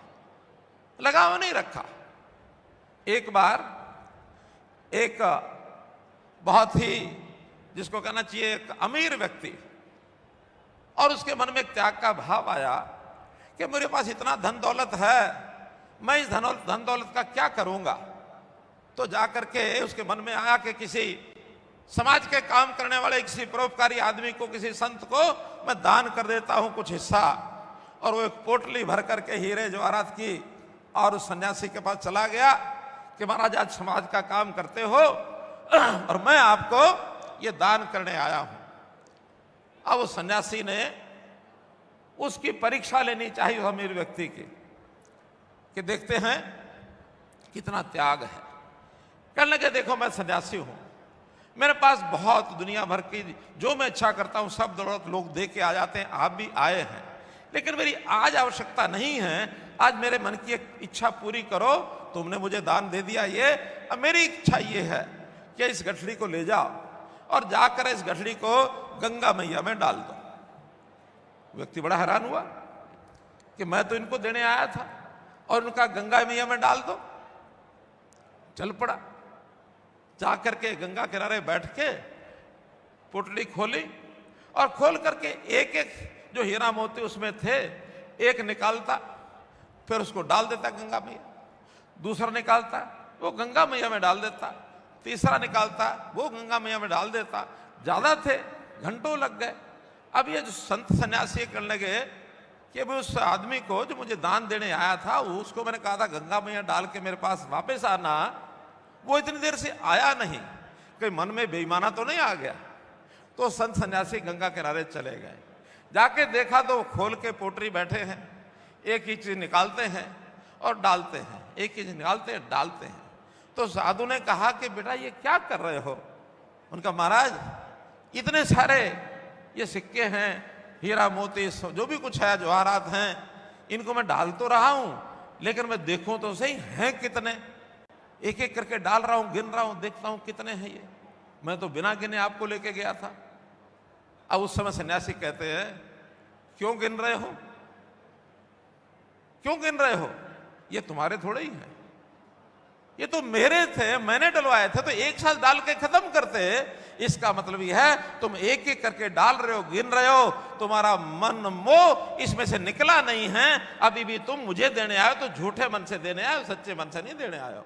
एक बार एक बहुत ही जिसको कहना चाहिए एक अमीर व्यक्ति, और उसके मन में एक त्याग का भाव आया कि मेरे पास इतना धन दौलत है, मैं इस धन दौलत का क्या करूंगा। तो जाकर के उसके मन में आया कि किसी समाज के काम करने वाले किसी परोपकारी आदमी को, किसी संत को मैं दान कर देता हूं कुछ हिस्सा। और वो एक पोटली भर करके हीरे जवाहरात की और उस सन्यासी के पास चला गया कि महाराज आज समाज का काम करते हो और मैं आपको ये दान करने आया हूं। अब उस सन्यासी ने उसकी परीक्षा लेनी चाहिए अमीर व्यक्ति की, कि देखते हैं कितना त्याग है। कहने लगे देखो मैं सन्यासी हूं, मेरे पास बहुत दुनिया भर की जो मैं इच्छा करता हूं सब दौलत लोग दे के आ जाते हैं, आप भी आए हैं, लेकिन मेरी आज आवश्यकता नहीं है। आज मेरे मन की एक इच्छा पूरी करो, तुमने मुझे दान दे दिया ये, अब मेरी इच्छा ये है कि इस गठड़ी को ले जाओ और जाकर इस गठड़ी को गंगा मैया में डाल दो। व्यक्ति बड़ा हैरान हुआ कि मैं तो इनको देने आया था और उनका गंगा मैया में डाल दो। चल पड़ा, जाकर के गंगा किनारे बैठ के पोटली खोली और खोल करके एक एक जो हीरा मोती उसमें थे एक निकालता, फिर उसको डाल देता गंगा मैया, दूसरा निकालता वो गंगा मैया में डाल देता, तीसरा निकालता वो गंगा मैया में डाल देता। ज्यादा थे, घंटों लग गए। अब ये जो संत सन्यासी करने लगे कि अभी उस आदमी को जो मुझे दान देने आया था उसको मैंने कहा था गंगा मैया डाल के मेरे पास वापस आना, वो इतनी देर से आया नहीं, कहीं मन में बेईमाना तो नहीं आ गया। तो संत सन्यासी गंगा किनारे चले गए, जाके देखा तो खोल के पोटरी बैठे हैं, एक ही चीज निकालते हैं और डालते हैं, एक ही चीज निकालते हैं डालते हैं। तो साधु ने कहा कि बेटा ये क्या कर रहे हो। उनका महाराज इतने सारे ये सिक्के हैं, हीरा मोती जो भी कुछ है जवाहरात हैं, इनको मैं डाल तो रहा हूं, लेकिन मैं देखूं तो सही हैं कितने, एक एक करके डाल रहा हूं, गिन रहा हूं, देखता हूं कितने हैं ये, मैं तो बिना गिने आपको लेके गया था। अब उस समय सन्यासी कहते हैं क्यों गिन रहे हो, क्यों गिन रहे हो, ये तुम्हारे थोड़े ही हैं, ये तो मेरे थे, मैंने डलवाए थे, तो एक साथ डाल के खत्म करते। इसका मतलब यह है तुम एक एक करके डाल रहे हो, गिन रहे हो, तुम्हारा मन मोह इसमें से निकला नहीं है। अभी भी तुम मुझे देने आए हो तो झूठे मन से देने आए हो, सच्चे मन से नहीं देने आए हो।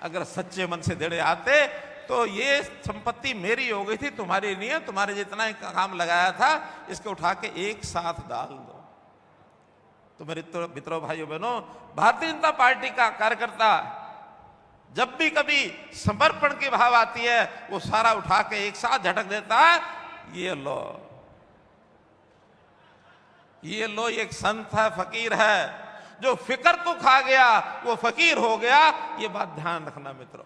अगर सच्चे मन से देने आते तो ये संपत्ति मेरी हो गई थी, तुम्हारी नहीं है, तुम्हारे जितना ही काम लगाया था इसको उठा के एक साथ डाल दो। तो मेरे मित्रों भाइयों बहनों, भारतीय जनता पार्टी का कार्यकर्ता जब भी कभी समर्पण की भाव आती है वो सारा उठा के एक साथ झटक देता है। ये लो, ये लो, एक संत है, फकीर है, जो फिक्र को खा गया वो फकीर हो गया। ये बात ध्यान रखना मित्रों,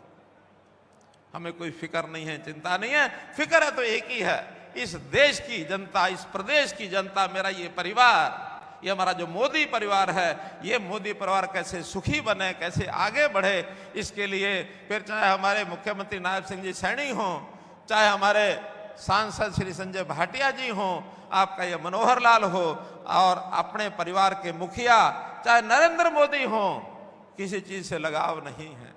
हमें कोई फिक्र नहीं है, चिंता नहीं है। फिक्र है तो एक ही है, इस देश की जनता, इस प्रदेश की जनता, मेरा ये परिवार, ये हमारा जो मोदी परिवार है, ये मोदी परिवार कैसे सुखी बने, कैसे आगे बढ़े, इसके लिए फिर चाहे हमारे मुख्यमंत्री नायब सिंह जी सैनी हों, चाहे हमारे सांसद श्री संजय भाटिया जी हों, आपका ये मनोहर लाल हो, और अपने परिवार के मुखिया चाहे नरेंद्र मोदी हों, किसी चीज से लगाव नहीं है।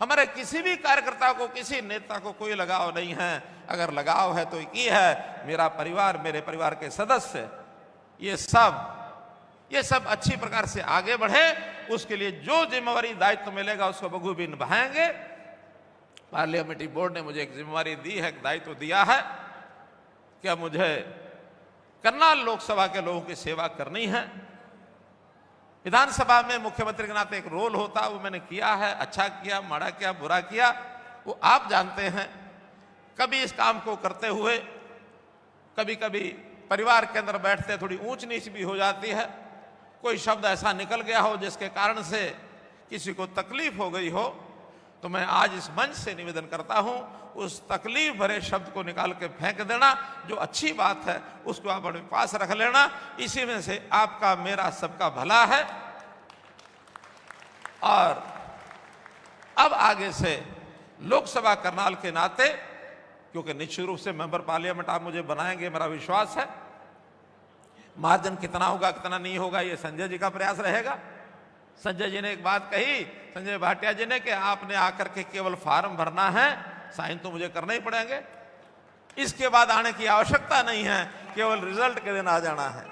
हमारे किसी भी कार्यकर्ता को, किसी नेता को कोई लगाव नहीं है। अगर लगाव है तो एक ही है, मेरा परिवार, मेरे परिवार के सदस्य, ये सब अच्छी प्रकार से आगे बढ़े। उसके लिए जो जिम्मेवारी दायित्व मिलेगा उसको बखूबी निभाएंगे। पार्लियामेंट्री बोर्ड ने मुझे एक जिम्मेवारी दी है, एक दायित्व दिया है क्या मुझे करनाल लोकसभा के लोगों की सेवा करनी है। विधानसभा में मुख्यमंत्री के नाते एक रोल होता, वो मैंने किया है, अच्छा किया, माड़ा किया, बुरा किया, वो आप जानते हैं। कभी इस काम को करते हुए कभी कभी परिवार के अंदर बैठते थोड़ी ऊंच नीच भी हो जाती है, कोई शब्द ऐसा निकल गया हो जिसके कारण से किसी को तकलीफ हो गई हो, तो मैं आज इस मंच से निवेदन करता हूं उस तकलीफ भरे शब्द को निकाल के फेंक देना। जो अच्छी बात है उसको आप अपने पास रख लेना, इसी में से आपका मेरा सबका भला है। और अब आगे से लोकसभा करनाल के नाते, क्योंकि निश्चित रूप से मेंबर पार्लियामेंट आप मुझे बनाएंगे, मेरा विश्वास है। मार्जिन कितना होगा कितना नहीं होगा ये संजय जी का प्रयास रहेगा। संजय जी ने एक बात कही, संजय भाटिया जी ने, कि आपने आकर के केवल फॉर्म भरना है, साइन तो मुझे करने ही पड़ेंगे, इसके बाद आने की आवश्यकता नहीं है, केवल रिजल्ट के दिन आ जाना है।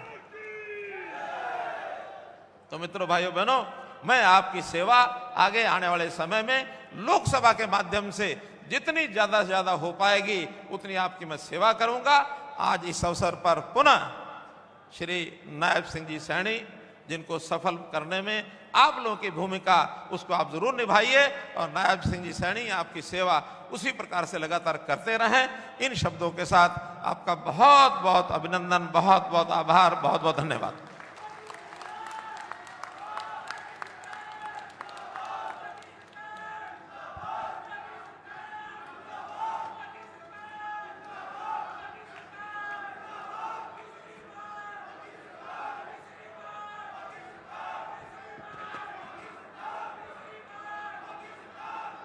तो मित्रों, भाइयों बहनों, मैं आपकी सेवा आगे आने वाले समय में लोकसभा के माध्यम से जितनी ज्यादा से ज्यादा हो पाएगी उतनी आपकी मैं सेवा करूंगा। आज इस अवसर पर पुनः श्री नायब सिंह जी सैनी, जिनको सफल करने में आप लोगों की भूमिका, उसको आप जरूर निभाइए, और नायब सिंह जी सैनी आपकी सेवा उसी प्रकार से लगातार करते रहें। इन शब्दों के साथ आपका बहुत बहुत अभिनंदन, बहुत बहुत आभार, बहुत बहुत धन्यवाद।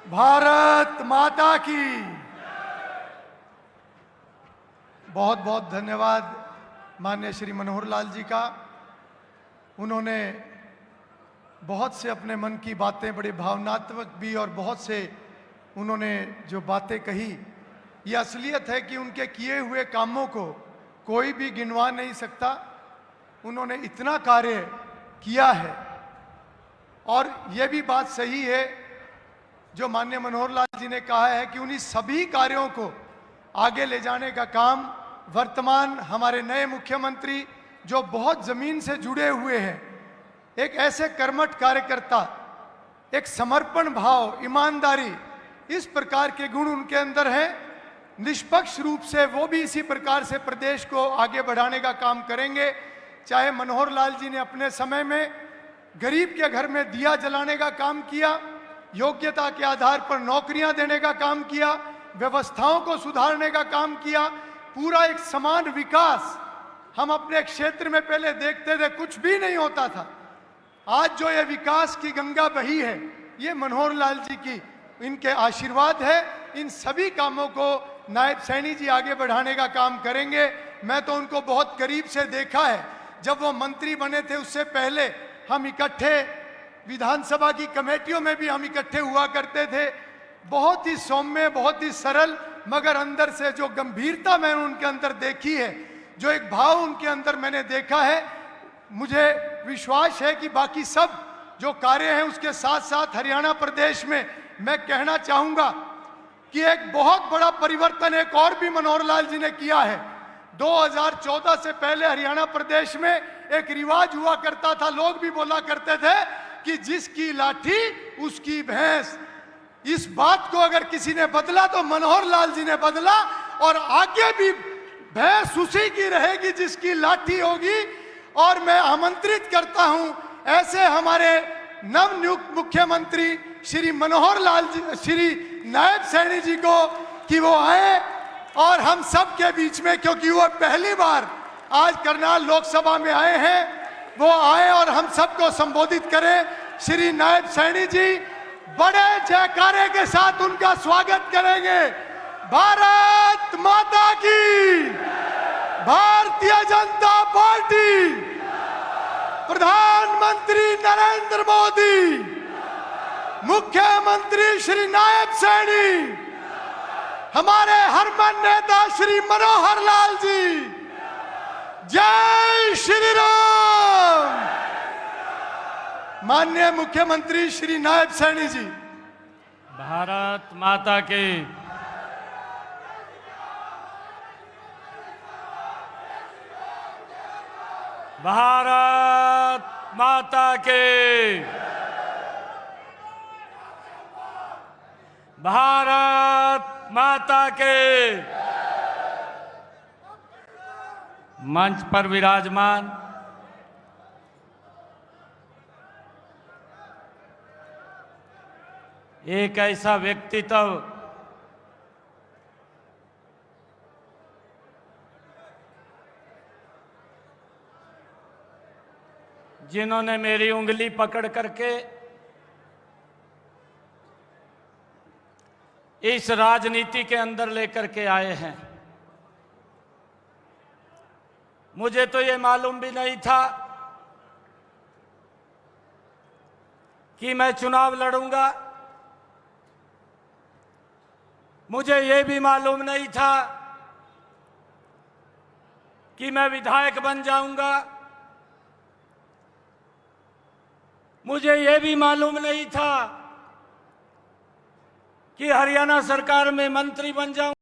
भारत माता की बहुत बहुत धन्यवाद माननीय श्री मनोहर लाल जी का। उन्होंने बहुत से अपने मन की बातें, बड़े भावनात्मक भी, और बहुत से उन्होंने जो बातें कही, ये असलियत है कि उनके किए हुए कामों को कोई भी गिनवा नहीं सकता। उन्होंने इतना कार्य किया है, और ये भी बात सही है जो माननीय मनोहर लाल जी ने कहा है कि उन्हीं सभी कार्यों को आगे ले जाने का काम वर्तमान हमारे नए मुख्यमंत्री, जो बहुत जमीन से जुड़े हुए हैं, एक ऐसे कर्मठ कार्यकर्ता, एक समर्पण भाव, ईमानदारी, इस प्रकार के गुण उनके अंदर हैं। निष्पक्ष रूप से वो भी इसी प्रकार से प्रदेश को आगे बढ़ाने का काम करेंगे। चाहे मनोहर लाल जी ने अपने समय में गरीब के घर में दिया जलाने का काम किया, योग्यता के आधार पर नौकरियां देने का काम किया, व्यवस्थाओं को सुधारने का काम किया, पूरा एक समान विकास हम अपने क्षेत्र में पहले देखते थे, कुछ भी नहीं होता था। आज जो ये विकास की गंगा बही है, ये मनोहर लाल जी की, इनके आशीर्वाद है। इन सभी कामों को नायब सैनी जी आगे बढ़ाने का काम करेंगे। मैं तो उनको बहुत करीब से देखा है, जब वो मंत्री बने थे उससे पहले हम इकट्ठे विधानसभा की कमेटियों में भी हम इकट्ठे हुआ करते थे। बहुत ही सौम्य, बहुत ही सरल, मगर अंदर से जो गंभीरता मैंने उनके अंदर देखी है, जो एक भाव उनके अंदर मैंने देखा है, मुझे विश्वास है कि बाकी सब जो कार्य हैं उसके साथ साथ हरियाणा प्रदेश में मैं कहना चाहूंगा कि एक बहुत बड़ा परिवर्तन एक और भी मनोहर लाल जी ने किया है। 2014 से पहले हरियाणा प्रदेश में एक रिवाज हुआ करता था, लोग भी बोला करते थे कि जिसकी लाठी उसकी भैंस। इस बात को अगर किसी ने बदला तो मनोहर लाल जी ने बदला, और आगे भी भैंस उसी की रहेगी जिसकी लाठी होगी। और मैं आमंत्रित करता हूं ऐसे हमारे नवनियुक्त मुख्यमंत्री श्री मनोहर लाल जी, श्री नायब सैनी जी को, कि वो आए और हम सब के बीच में, क्योंकि वो पहली बार आज करनाल लोकसभा में आए हैं, वो आए और हम सबको संबोधित करें। श्री नायब सैनी जी बड़े जयकारे के साथ उनका स्वागत करेंगे। भारत माता की, भारतीय जनता पार्टी, प्रधानमंत्री नरेंद्र मोदी, मुख्यमंत्री श्री नायब सैनी, हमारे हरमन नेता श्री मनोहर लाल जी। जय श्री राम। माननीय मुख्यमंत्री श्री नायब सैनी जी। भारत माता की। भारत माता के, भारत माता के। मंच पर विराजमान एक ऐसा व्यक्तित्व जिन्होंने मेरी उंगली पकड़ करके इस राजनीति के अंदर लेकर के आए हैं। मुझे तो ये मालूम भी नहीं था कि मैं चुनाव लड़ूंगा। मुझे ये भी मालूम नहीं था कि मैं विधायक बन जाऊंगा। मुझे ये भी मालूम नहीं था कि हरियाणा सरकार में मंत्री बन जाऊं।